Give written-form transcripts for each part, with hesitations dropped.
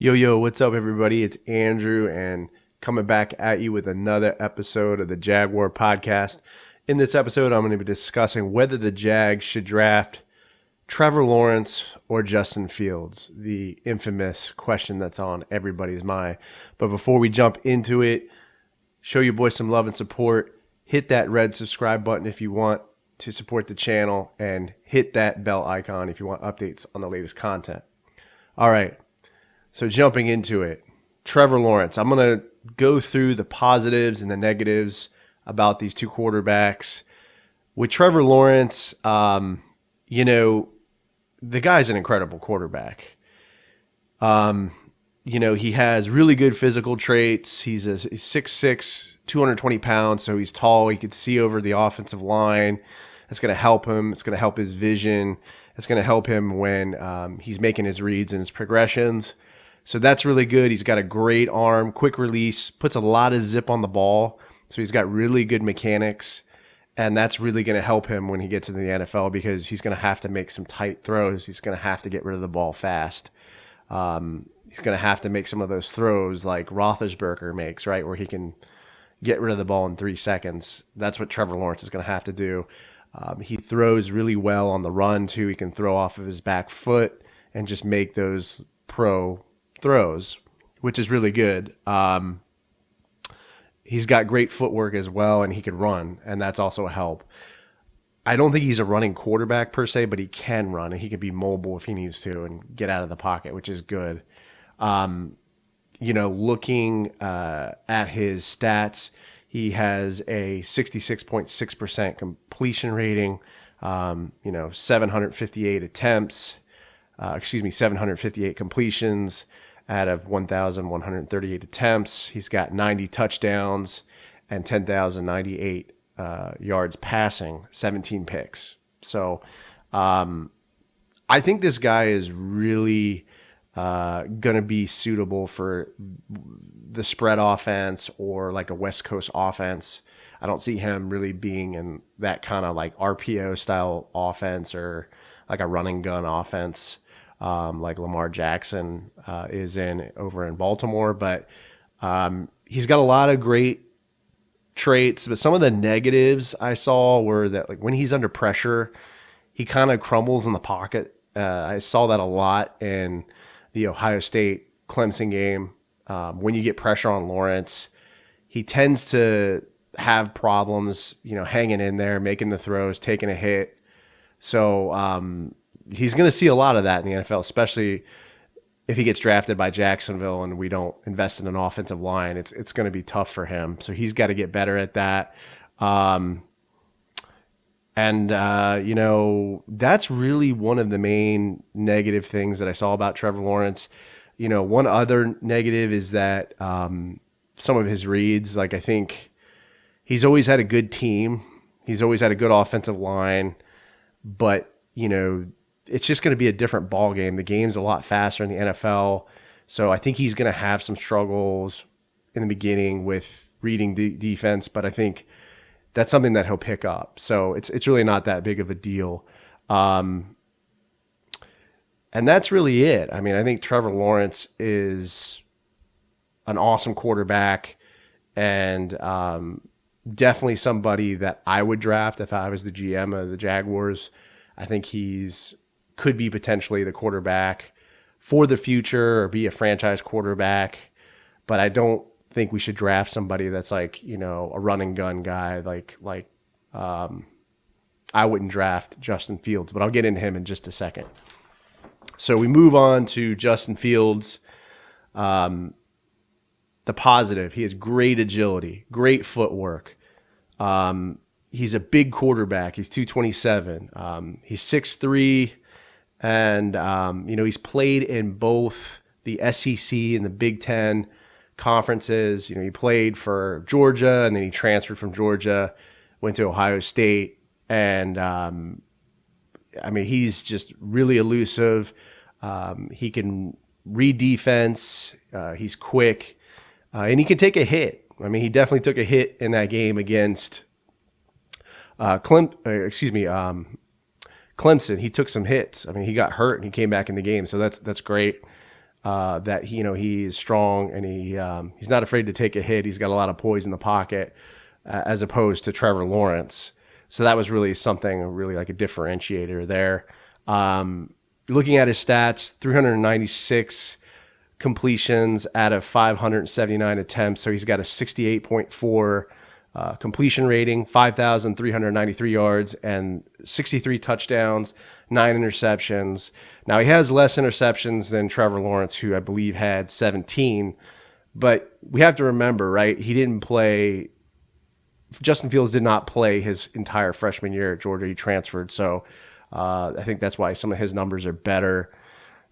Yo, what's up, everybody? It's Andrew, and coming back at you with another episode of the Jaguar podcast. In this episode, I'm going to be discussing whether the Jags should draft Trevor Lawrence or Justin Fields, the infamous question that's on everybody's mind. But before we jump into it, show your boys some love and support. Hit that red subscribe button if you want to support the channel, and hit that bell icon if you want updates on the latest content. All right. So jumping into it, Trevor Lawrence. I'm going to go through the positives and the negatives about these two quarterbacks. With Trevor Lawrence, the guy's an incredible quarterback. He has really good physical traits. He's 6'6", 220 pounds, so he's tall. He can see over the offensive line. That's going to help him. It's going to help his vision. It's going to help him when he's making his reads and his progressions. So that's really good. He's got a great arm, quick release, puts a lot of zip on the ball. So he's got really good mechanics. And that's really going to help him when he gets into the NFL because he's going to have to make some tight throws. He's going to have to get rid of the ball fast. He's going to have to make some of those throws like Roethlisberger makes, right, where he can get rid of the ball in 3 seconds. That's what Trevor Lawrence is going to have to do. He throws really well on the run, too. He can throw off of his back foot and just make those pro throws, which is really good. He's got great footwork as well, and he can run, and that's also a help. I don't think he's a running quarterback per se, but he can run, and he can be mobile if he needs to and get out of the pocket, which is good. Looking at his stats, he has a 66.6% completion rating, 758 attempts, 758 completions out of 1,138 attempts. He's got 90 touchdowns and 10,098 yards passing, 17 picks. So I think this guy is really going to be suitable for the spread offense or like a West Coast offense. I don't see him really being in that kind of like RPO style offense or like a running gun offense like Lamar Jackson is in over in Baltimore. But he's got a lot of great traits. But some of the negatives I saw were that like when he's under pressure, he kind of crumbles in the pocket. I saw that a lot in the Ohio State Clemson game. When you get pressure on Lawrence, he tends to have problems, hanging in there, making the throws, taking a hit. So he's going to see a lot of that in the NFL, especially if he gets drafted by Jacksonville and we don't invest in an offensive line. It's going to be tough for him. So he's got to get better at that. That's really one of the main negative things that I saw about Trevor Lawrence. One other negative is that some of his reads, like I think he's always had a good team. He's always had a good offensive line, but it's just going to be a different ball game. The game's a lot faster in the NFL. So I think he's going to have some struggles in the beginning with reading the defense, but I think that's something that he'll pick up. So it's really not that big of a deal. And that's really it. I mean, I think Trevor Lawrence is an awesome quarterback and definitely somebody that I would draft if I was the GM of the Jaguars. I think could be potentially the quarterback for the future or be a franchise quarterback. But I don't think we should draft somebody that's like, a run and gun guy. I wouldn't draft Justin Fields, but I'll get into him in just a second. So we move on to Justin Fields. The positive, he has great agility, great footwork. He's a big quarterback. He's 227. He's 6'3", and he's played in both the SEC and the Big Ten conferences. He played for Georgia, and then he transferred from Georgia, went to Ohio State, and he's just really elusive. He can read defense. He's quick, and he can take a hit. He definitely took a hit in that game against Clemson. He took some hits. He got hurt and he came back in the game, so that's great. that he is strong and he's not afraid to take a hit. He's got a lot of poise in the pocket, as opposed to Trevor Lawrence. So that was really something, really like a differentiator there. Looking at his stats, 396 completions out of 579 attempts. So he's got a 68.4 completion rating, 5,393 yards, and 63 touchdowns, 9 interceptions. Now, he has less interceptions than Trevor Lawrence, who I believe had 17. But we have to remember, right, Justin Fields did not play his entire freshman year at Georgia. He transferred. So I think that's why some of his numbers are better.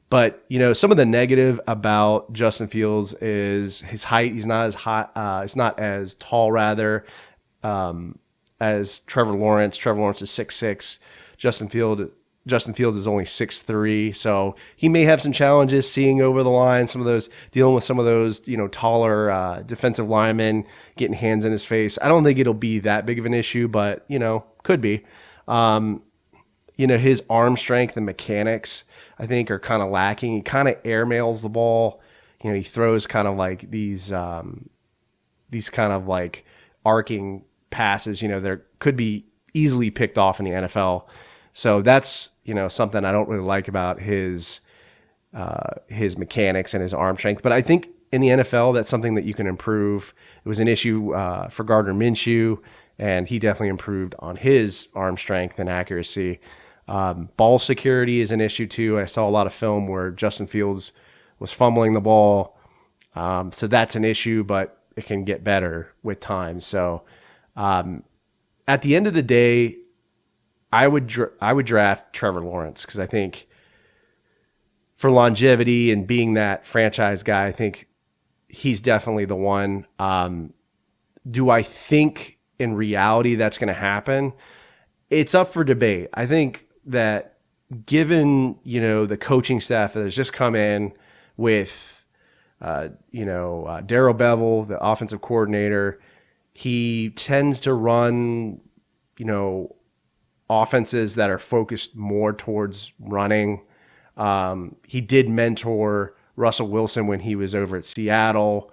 But, some of the negative about Justin Fields is his height. He's not as high. He's not as tall, rather, as Trevor Lawrence. Trevor Lawrence is 6'6". Justin Fields is only 6'3". So he may have some challenges seeing over the line, dealing with some of those, taller defensive linemen getting hands in his face. I don't think it'll be that big of an issue, but, could be. His arm strength and mechanics, I think, are kind of lacking. He kind of airmails the ball. He throws kind of like these kind of like arcing passes. There could be easily picked off in the NFL. So that's something I don't really like about his mechanics and his arm strength. But I think in the NFL, that's something that you can improve. It was an issue for Gardner Minshew, and he definitely improved on his arm strength and accuracy. Ball security is an issue too. I saw a lot of film where Justin Fields was fumbling the ball. So that's an issue, but it can get better with time. So at the end of the day, I would draft Trevor Lawrence, because I think for longevity and being that franchise guy, I think he's definitely the one. Do I think in reality that's going to happen? It's up for debate. I think that given, the coaching staff that has just come in with, Darrell Bevell, the offensive coordinator, he tends to run, offenses that are focused more towards running. He did mentor Russell Wilson when he was over at Seattle,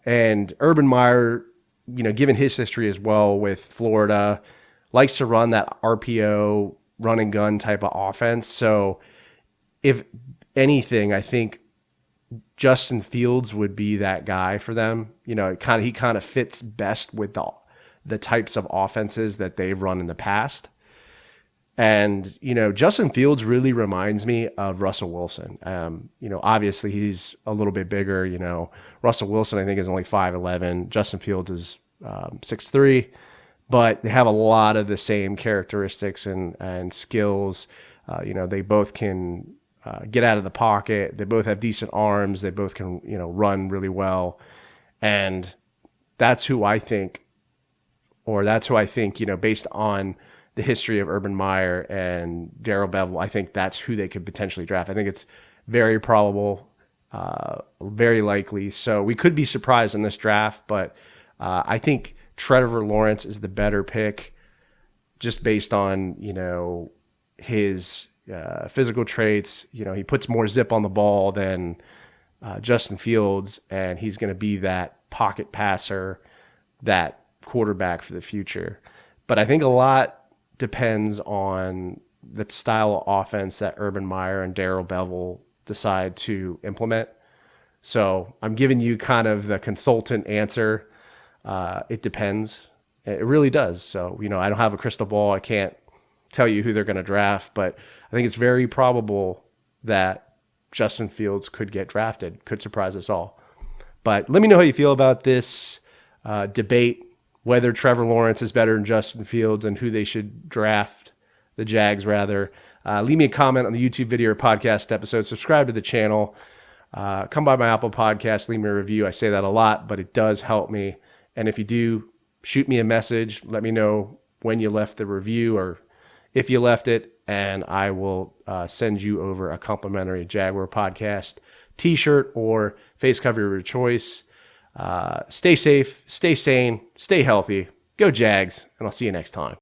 and Urban Meyer, given his history as well with Florida, likes to run that RPO run and gun type of offense. So if anything, I think Justin Fields would be that guy for them. He kind of fits best with the types of offenses that they've run in the past. And, Justin Fields really reminds me of Russell Wilson. Obviously he's a little bit bigger. Russell Wilson, I think, is only 5'11". Justin Fields is 6'3". But they have a lot of the same characteristics and skills. They both can get out of the pocket. They both have decent arms. They both can, run really well. And that's who I think, based on the history of Urban Meyer and Darrell Bevell, I think that's who they could potentially draft. I think it's very probable, very likely. So we could be surprised in this draft, but I think Trevor Lawrence is the better pick, just based on, his physical traits. He puts more zip on the ball than Justin Fields, and he's going to be that pocket passer, that quarterback for the future. But I think a lot depends on the style of offense that Urban Meyer and Darrell Bevell decide to implement. So I'm giving you kind of the consultant answer. It depends. It really does. So, I don't have a crystal ball. I can't tell you who they're going to draft, but I think it's very probable that Justin Fields could get drafted, could surprise us all. But let me know how you feel about this debate, whether Trevor Lawrence is better than Justin Fields and who they should draft, the Jags rather. Leave me a comment on the YouTube video or podcast episode. Subscribe to the channel. Come by my Apple Podcast, leave me a review. I say that a lot, but it does help me. And if you do, shoot me a message. Let me know when you left the review or if you left it, and I will send you over a complimentary Jaguar Podcast t-shirt or face cover of your choice. Stay safe, stay sane, stay healthy. Go Jags, and I'll see you next time.